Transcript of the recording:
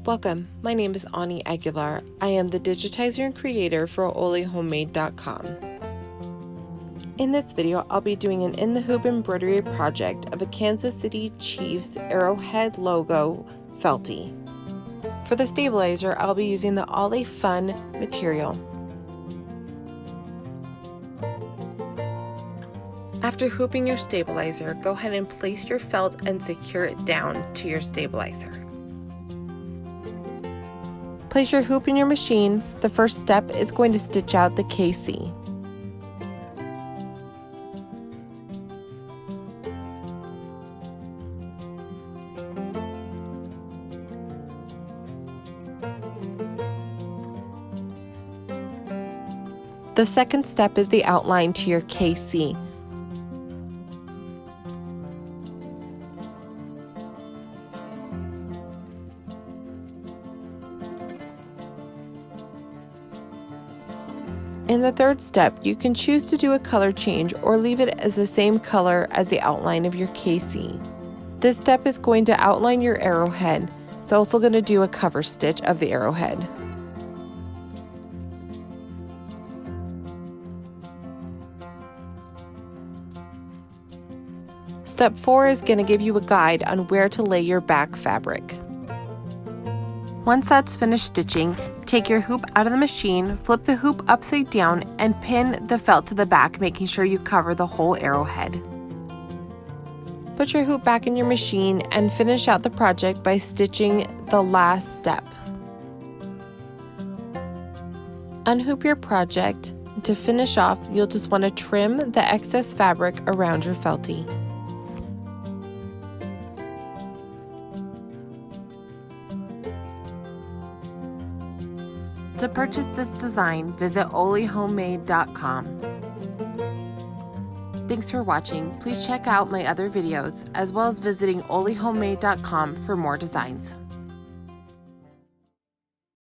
Welcome, my name is Ani Aguilar. I am the digitizer and creator for OlyHomemade.com. In this video, I'll be doing an in-the-hoop embroidery project of a Kansas City Chiefs Arrowhead logo Feltie. For the stabilizer, I'll be using the Oly-Fun material. After hooping your stabilizer, go ahead and place your felt and secure it down to your stabilizer. Place your hoop in your machine. The first step is going to stitch out the KC. The second step is the outline to your KC. In the third step, you can choose to do a color change or leave it as the same color as the outline of your KC. This step is going to outline your arrowhead. It's also going to do a cover stitch of the arrowhead. Step 4 is going to give you a guide on where to lay your back fabric. Once that's finished stitching, take your hoop out of the machine, flip the hoop upside down, and pin the felt to the back, making sure you cover the whole arrowhead. Put your hoop back in your machine and finish out the project by stitching the last step. Unhoop your project. To finish off, you'll just want to trim the excess fabric around your Feltie. To purchase this design, visit OlyHomemade.com. Thanks for watching. Please check out my other videos, as well as visiting OlyHomemade.com for more designs.